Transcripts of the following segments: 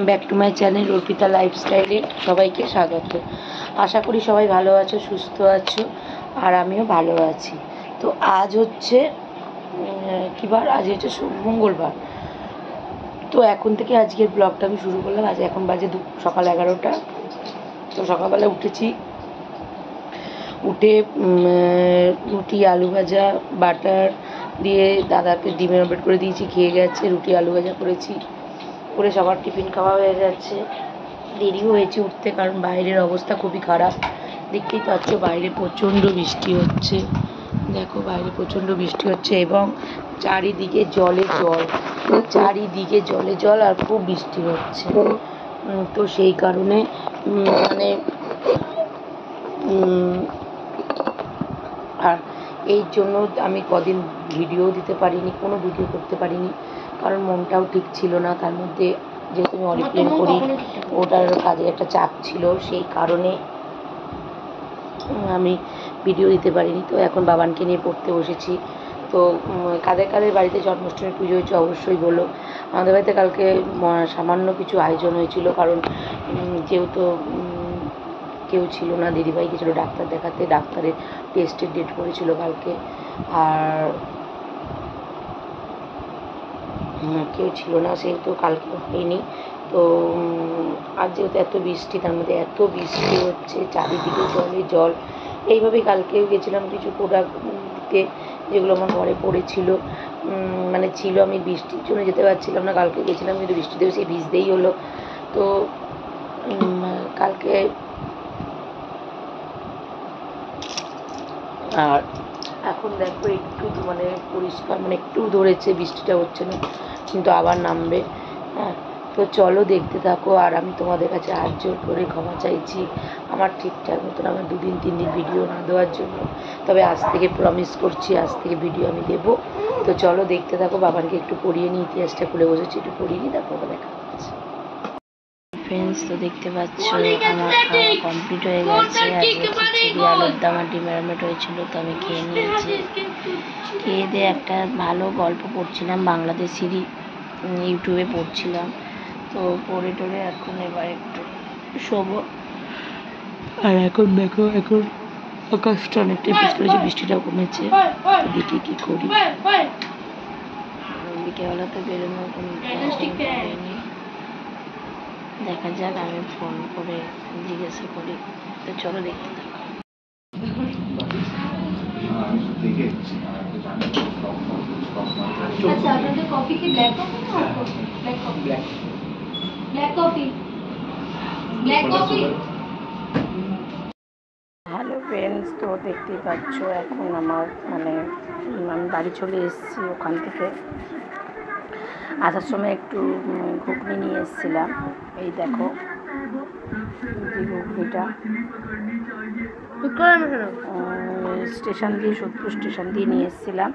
Back to my channel Arpita লাইফস্টাইলে সবাইকে স্বাগত। আশা করি সবাই ভালো আছো, সুস্থ আছো, আর আমিও ভালো আছি। তো আজ হচ্ছে কী বার? আজ হচ্ছে মঙ্গলবার। তো এখন থেকে আজকের ব্লগটা আমি শুরু করলাম। আজ এখন বাজে সকাল 11টা। তো সকালবেলা উঠেছি, উঠে রুটি আলু ভাজা বাটার দিয়ে দাদাকে ডিমের অমলেট করে দিয়েছি, খেয়ে গেছে। রুটি আলু ভাজা করেছি, করে সবার টিফিন খাওয়া হয়ে গেছে। দেরিও হয়েছে উঠতে, কারণ বাইরের অবস্থা খুবই খারাপ। দেখতেই পাচ্ছ বাইরে প্রচণ্ড বৃষ্টি হচ্ছে। দেখো বাইরে প্রচণ্ড বৃষ্টি হচ্ছে এবং চারিদিকে জলে জল, চারিদিকে জলে জল, আর খুব বৃষ্টি হচ্ছে। তো সেই কারণে মানে আর এই জন্য আমি কদিন ভিডিও দিতে পারিনি, কোনো ভিডিও করতে পারিনি, কারণ মনটাও ঠিক ছিল না। তার মধ্যে যেহেতু আমি অরিপ্লেন করি, ওটার কাজে একটা চাপ ছিল, সেই কারণে আমি ভিডিও দিতে পারিনি। তো এখন বাবানকে নিয়ে পড়তে বসেছি। তো কাদের কাদের বাড়িতে জন্মাষ্টমী পুজো হয়েছে অবশ্যই বলো। আমাদের বাড়িতে কালকে সামান্য কিছু আয়োজন হয়েছিল, কারণ যেহেতু কেউ ছিল না, দিদিভাই গেছিলো ডাক্তার দেখাতে, ডাক্তারের টেস্টের ডেট পড়েছিল কালকে, আর কেউ ছিল না, সেহেতু কালকে হয়নি। তো আজ যেহেতু এত বৃষ্টি, তার মধ্যে এত বৃষ্টি হচ্ছে, চারিদিকে জলে জল। এইভাবেই কালকেও গেছিলাম কিছু প্রোডাক্ট দিতে, যেগুলো আমার ঘরে পড়েছিল, মানে ছিল। আমি বৃষ্টির জন্য যেতে পারছিলাম না, কালকে গেছিলাম কিন্তু বৃষ্টিতেও সেই ভিজতেই হলো। তো কালকে আর এখন দেখো একটু মানে পরিষ্কার, মানে একটু ধরেছে, বৃষ্টিটা হচ্ছে না, কিন্তু আবার নামবে। হ্যাঁ, তো চলো দেখতে থাকো। আর আমি তোমাদের কাছে হাত জোর করে ক্ষমা চাইছি আমার ঠিকঠাক মতন আমার 2-3 দিন ভিডিও না দেওয়ার জন্য। তবে আজ থেকে প্রমিস করছি, আজ থেকে ভিডিও আমি দেবো। তো চলো দেখতে থাকো। বাবানকে একটু পড়িয়ে নিই, ইতিহাসটা খুলে বসেছি, একটু পড়িয়ে নিই, তারপর দেখা হচ্ছে। ফ্রেন্ডস, তো দেখতে পাচ্ছ আমার খাওয়া কমপ্লিট হয়ে গেছে। আজকে খিচুড়ি আলুর দম আর ডিমের অমলেট হয়েছিল, তো আমি খেয়ে নিয়েছি। খেয়ে দিয়ে একটা ভালো গল্প পড়ছিলাম, বাংলাদেশেরই, ইউটিউবে পড়ছিলাম। তো পড়ে টড়ে এখন এবার একটু শোবো। আর এখন দেখো, এখন আকাশটা অনেকটা পিস করেছে, বৃষ্টিটাও কমেছে। দেখি কি করি। বিকেলবেলাতে বেরোনো কোনো করিনি, দেখা যাক, আমি ফোন করে জিজ্ঞাসা করি। তো চলো দেখতে থাকো। আচ্ছা, আপনাদের কফি কি ব্ল্যাক কফি না hot coffee? Black coffee, black coffee, black coffee. Hello friends, তো দেখতেই পাচ্ছ এখন আমার মানে আমি বাড়ি চলে এসেছি। ওখান থেকে আসার সময় একটু ঘুগনি নিয়ে এসেছিলাম। এই দেখো যে ঘুগনিটা স্টেশন দিয়ে, সোদপুর স্টেশন দিয়ে নিয়ে এসেছিলাম।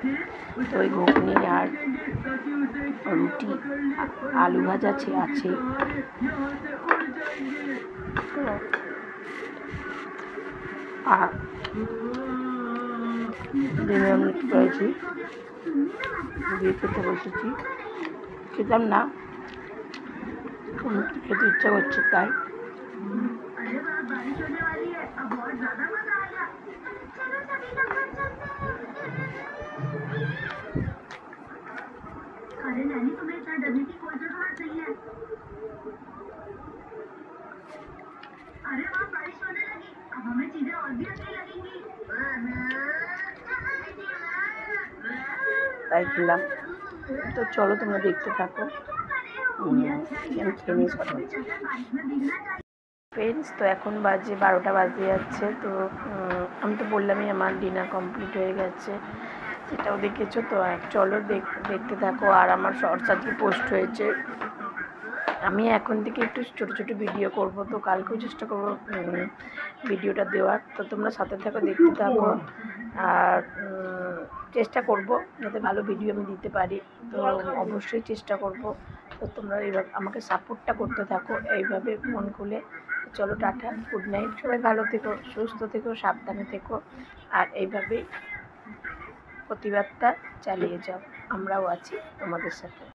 তো ওই ঘুগনি আর রুটি আলু ভাজা আছে। আর ডিমের অমলেট করেছি, দিয়ে খেতে বসেছি। খেতাম না, খেতে ইচ্ছা করছে তাই। তাই খেলাম। তো চলো তোমরা দেখতে থাকো। ফ্রেন্ডস, তো এখন বাজে 12টা বাজতে যাচ্ছে। তো আমি তো বললামই আমার ডিনার কমপ্লিট হয়ে গেছে, সেটাও দেখেছো। তো চলো দেখতে থাকো। আর আমার শর্টস আজকে পোস্ট হয়েছে। আমি এখন থেকে একটু ছোটো ছোটো ভিডিও করব, তো কালকেও চেষ্টা করবো ভিডিওটা দেওয়ার। তো তোমরা সাথে থাকো, দেখতে থাকো। আর চেষ্টা করব যাতে ভালো ভিডিও আমি দিতে পারি, তো অবশ্যই চেষ্টা করব। তো তোমরা এইভাবে আমাকে সাপোর্টটা করতে থাকো, এইভাবে মন খুলে। চলো টাটা, গুড নাইট, সবাই ভালো থেকো, সুস্থ থেকো, সাবধানে থেকো। আর এইভাবেই প্রতিবাদটা চালিয়ে যাও, আমরাও আছি তোমাদের সাথে।